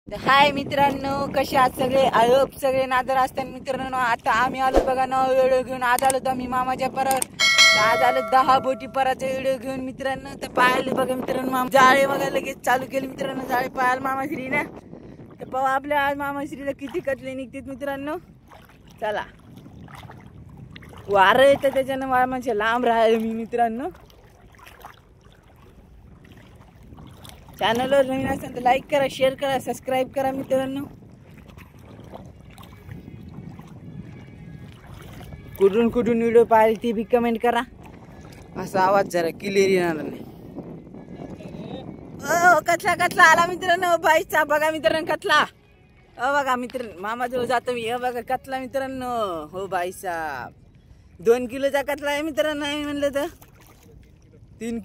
हाय मित्रांनो, कसे आहात सगळे? आय होप सगळे नादर असतात मित्रांनो. आता आम्ही आलो बघा नवा व्हिडिओ घेऊन. आज आलो तर आम्ही मामाच्या परावर. आज आलो 10 बोटी पराचा व्हिडिओ घेऊन मित्रांनो. तर पाहिले बघा मित्रांनो, जाळे बघा लगेच चालू केले मित्रांनो. जाळे पाहायला मामाश्री ना. तर पाहू आपल्या आज मामाश्रीला किती कटले निघतात मित्रांनो. चला, वारं येतं त्याच्यानं मामाच्या लांब राहायला मी मित्रांनो. चॅनलवर नवीन असेल तर लाईक करा, शेअर करा, सबस्क्राईब करा मित्रांनो. कुठून कुठून व्हिडिओ पाहिले ते बी कमेंट करा. असा आवाज जरा क्लिअर येणार नाही. कचला कचला आला मित्रांनो. बाईचा बघा मित्रांनो कचला. बघा मित्र मामाजवळ जातो मी. बघा कचला मित्रांनो. हो बाई साहेब 2 किलोचा कचला आहे मित्रांनो. नाही म्हणलं तर 3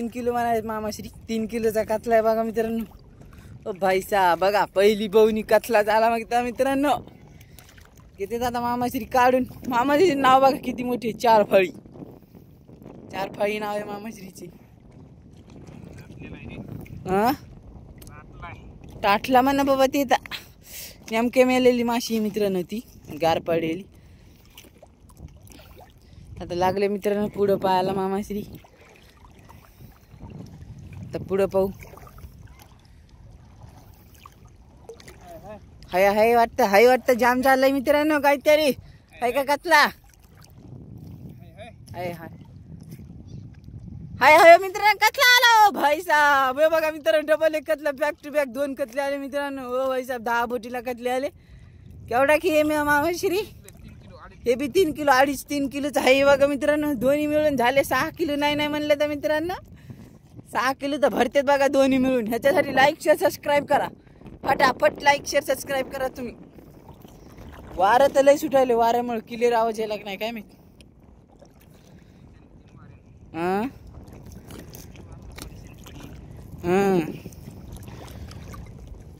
किलो म्हणाले मामाश्री. 3 किलोचा कचला आहे बघा मित्रांनो. ओ भाई साहेब बघा, पहिली बवणी कचला झाला मग मित्रांनो. किती आता मामाश्री काढून. मामाश्री नाव बघा किती मोठी. 4 फळी नाव आहे मामाश्रीची. टाटला म्हणा बाबा. ती नेमके मेलेली माशी मित्रांनो. ती गार पडेली. आता लागले मित्रांनो पुढं पाहायला मामाश्री. तर पुढं पाहू. हाय वाटतं जाम झालंय मित्रांनो काहीतरी. हाय का कचला? हाय मित्रांनो कचला आला. भाई साहेब हे बघा मित्रांनो, डबल एक कचला, बॅक टू बॅक 2 कचले आले मित्रांनो. हो भाई साहेब 10 बोटीला कचले आले. केवढा की मामाश्री? हे बी 3 किलो 3.5 किलोच आहे बघा मित्रांनो. दोन्ही मिळून झाले 6 किलो. नाही म्हणलं तर मित्रांनो 6 किलो तर भरतेत बघा दोन्ही मिळून. ह्याच्यासाठी लाईक शेअर सबस्क्राईब करा. फटाफट लाईक शेअर सबस्क्राईब करा तुम्ही. वारं तर लय सुटायले. वाऱ्यामुळे क्लिअर आवाज यायला नाही काय माहिती.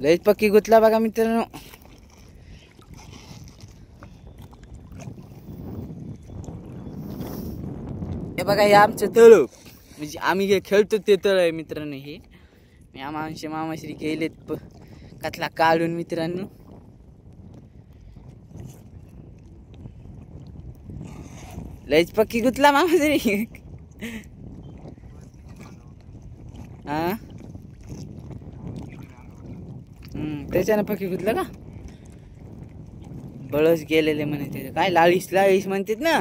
लयच पक्की गुतला बघा मित्रांनो. हे बघा हे आमचं तळ, म्हणजे आम्ही हे खेळतो ते तळ आहे मित्रांनो. हे मामाश्री गेलेत कचला काढून मित्रांनो. लयच पक्की गुतला मामाश्री. त्याच्यानं पक्की गुतलं का? बळच गेलेले म्हणे. ते काय लाळीस म्हणतात ना.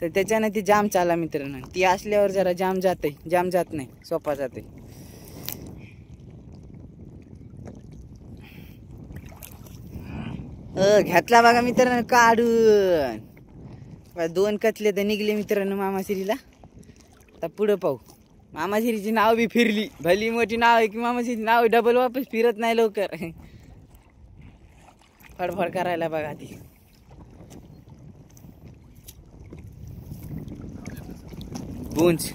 तर त्याच्यानं ती जाम चाला मित्रांनो. ती असल्यावर जरा जाम जात नाही, सोपा जाते. घेतला बघा मित्रांनो काढून. 2 कचले तर निघले मित्रांनो मामाश्रीला. आता पुढं पाहू. मामाश्रीची नाव बी फिरली. भली मोठी नाव आहे की मामाश्रीची नाव डबल वापस फिरत नाही लवकर. फडफड करायला बघा ती. गुंज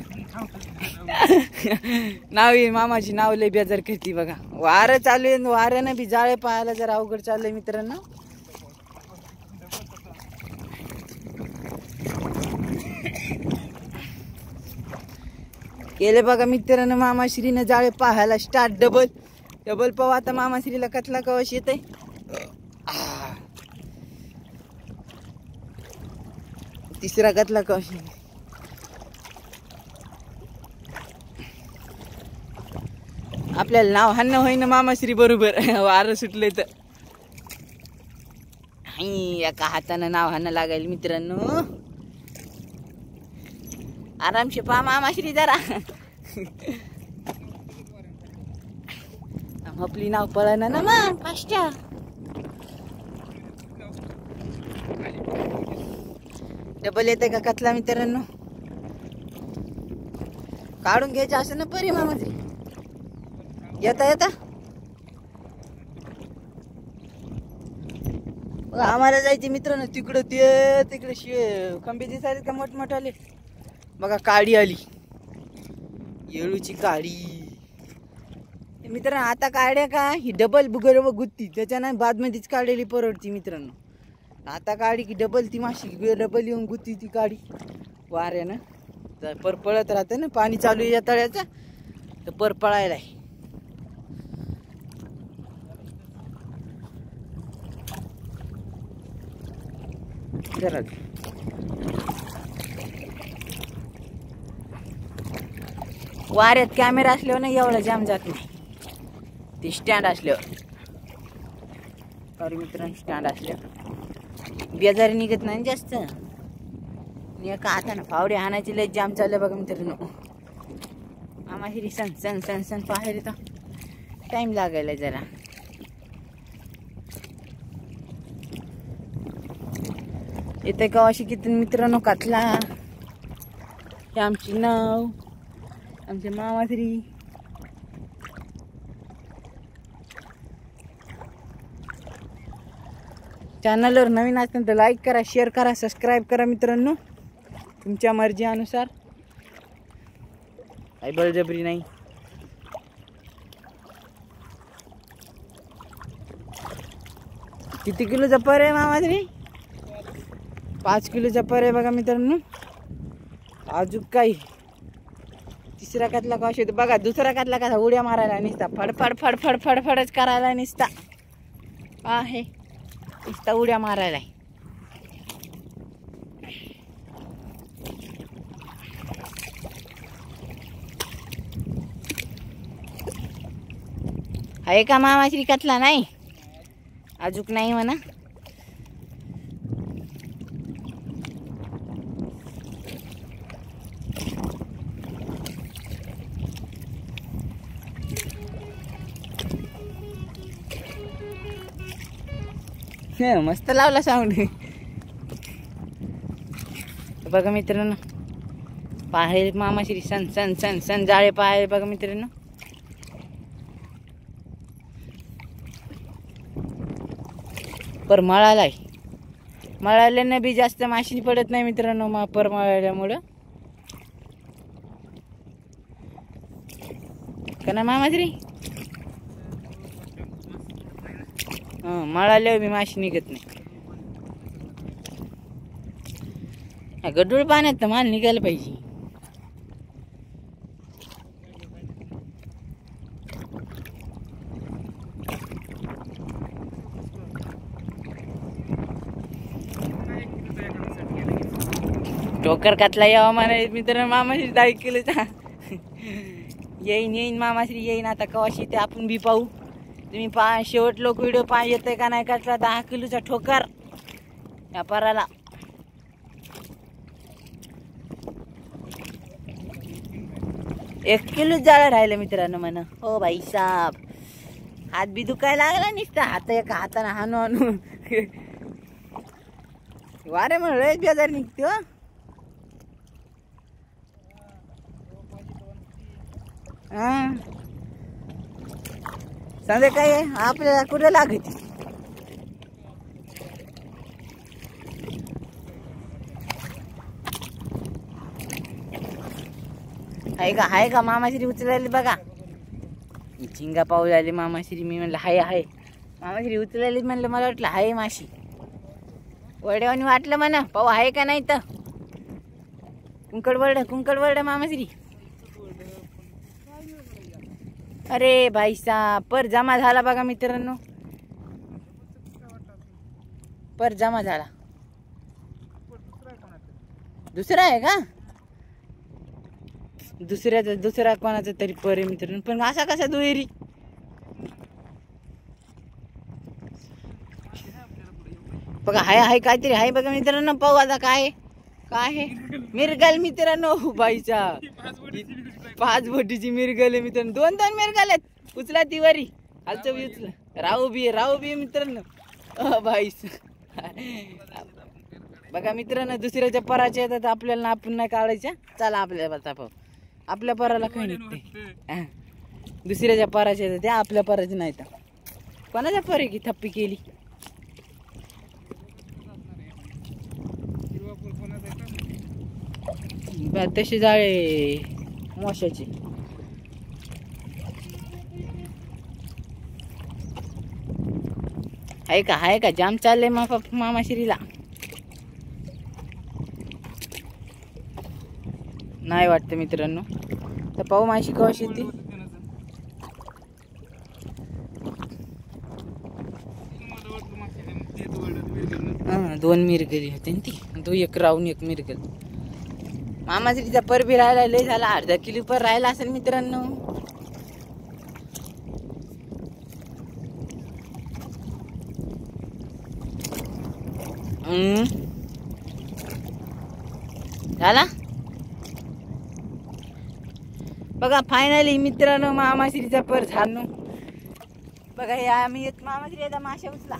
नाव आहे मामाची. नाव लय बेजार करती बघा. वारं चालू आहे. वाऱ्यानं बी जाळे पाहायला जरा अवघड चाललंय मित्रांनो. केले बघा मित्रांनो मामाश्रीनं जाळे पाहायला स्टार्ट. डबल पाहू आता मामाश्रीला कचला कवश येत आहे. तिसरा कचला कवश. आपल्याला नाव हाणं होईना मामाश्री बरोबर. वारं सुटले तर एका हातानं नाव हाणं लागायला मित्रांनो. आरामशे पहा मामाश्री जरा. आपली नाव पळाना ना मग फास्टा. डबल येते का कचला मित्रांनो? काढून घ्यायचं असं ना परी मामाश्री. येता आम्हाला जायचे मित्रांनो तिकडं. तिकडे खंबे दिसायले का मोठमोठाले. बघा काळी आली. येळूची काळी मित्रांनो. आता काढ्या का ही डबल बुगर गुत्ती. त्याच्यानं बादमध्येच काढलेली परवडती मित्रांनो. आता काढी की डबल ती माशी डबल येऊन गुत्ती ती काढी वाऱ्यानं. तर पळत राहते ना. पाणी चालू आहे या तळ्याचं तर पळायला. जरा वाऱ्यात कॅमेरा असल्यावर नाही एवढा जाम जात नाही. ती स्टँड असल्यावर सॉरी मित्रांनो, स्टँड असल्यावर बेजारी निघत नाही जास्त. एका हातानं फावडे हाणायची लय जाम चाललं बघा मित्रांनो. आम्हाला सण सण सण सण पाहायला तर टाइम लागायला जरा. इथे गावाशी किती मित्रांनो कातला. हे आमची नाव, आमचे मामाश्री. चॅनलवर नवीन असेल तर लाईक करा, शेअर करा, सबस्क्राईब करा मित्रांनो, तुमच्या मर्जी अनुसार. काही बळजबरी नाही. किती किलोचा पर आहे मामाश्री? 5 किलोचा पर आहे बघा मित्रांनो. अजून काही तिसरा कातला कशी होतो बघा. दुसरा कातला कसा उड्या मारायला निसता, फडफड फडफड फडफडच करायला निसता आहे, निसता उड्या मारायला. आहे का मामाश्री कातला? नाही अजूक नाही म्हणा. मस्त लावला साऊंड बघा मित्रांनो. पाहे मामाश्री सण सण सण सण जाळे पाहे बघा मित्रांनो. पर मळालाय, मळाल्यानं बी जास्त माशी पडत नाही मित्रांनो. पर मळाल्यामुळं का ना मामाश्री? मळाल्यावर बी माशी निघत नाही. गडूळ पाण्यात तर माल निघायला पाहिजे. टोकर कातला यावा म्हणा मित्रांनो. मामाश्री 10 किलोचा येईन येईन मामाश्री येईन. आता कवाशी ते आपण बी पाहू. तुम्ही पहा शेवट लोक व्हिडिओ पहा येतंय का नाही. कातला 10 किलोचा ठोकर या पराला. एक किलो जाळं राहिलं मित्रांनो म्हणा. हो भाई साहेब, हात बी दुखायला लागला निसता. हात एका हाताने हाणू हाणू वारे म्हणून लयच बेजार निघते. हो हा सांगा काय आपल्याला कुठे लागत. आहे का मामाश्री उचलायली बघा. झिंगा पाऊस आली मामाश्री. मी म्हणलं हाय हाय. मामाश्री उचलायली म्हणलं. मला वाटलं हाय माशी वड्यावानी वाटलं म्हणा. पाहू आहे का नाही तर. कुंकड वरड मामाश्री. अरे भाई साहब, पर जमा झाला बघा मित्रांनो. पर जमा झाला. दुसरा आहे का? दुसरा कोणाचा तरी पर आहे मित्रांनो. पण असा कसा दुहेरी? बघा हाय काहीतरी आहे बघा मित्रांनो. पाहू आता काय आहे. मिरगल मित्रांनो. बाईचा 5 बोटीची मिरगल आहे मित्रांनो. 2 मिरगल आहेत. उचला ती वरी. हालचं बी उचला. राहू बी मित्रांनो. बाई बघा मित्रांनो, दुसऱ्याच्या पराच्या येतात आपल्याला. आपण नाही काढायच्या. चला आपल्या पराला काही निघते. दुसऱ्याच्या पराच्या येतात त्या, आपल्या पराच्या नाही. तर कोणाच्या पर की थप्पी केली. तसे जाळे मोशाचे. आहे का जाम चाललंय मामाश्रीला. नाही वाटतं मित्रांनो. तर पाहू माशी कवाशी येते. 2 मिरगली होते ना ती. तो एक राहून एक मिरगल. मामाश्रीचा पर बी राहिला लय झाला. अर्धा किलो पर राहिला असेल मित्रांनो. झाला बघा फायनली मित्रांनो मामाश्रीचा पर झालो बघा. हे आम्ही एक मामाश्री आता माशा उचला.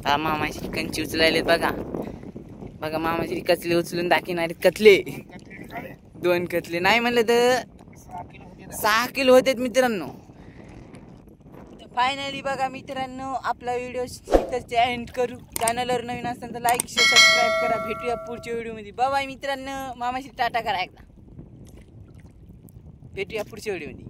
हा मामाश्री कंची उचलायले बघा. बघा मामाश्री कचले उचलून दाखवणार. कतले 2 कतले नाही म्हणलं तर 6 किलो होते मित्रांनो. फायनली बघा मित्रांनो आपला व्हिडिओ इथंच एंड करू. चॅनलवर नवीन असेल तर लाईक शेअर सबस्क्राईब करा. भेटूया पुढच्या व्हिडिओमध्ये. बाय मित्रांनो. मामाश्री टाटा करा एकदा. भेटूया पुढच्या व्हिडिओमध्ये.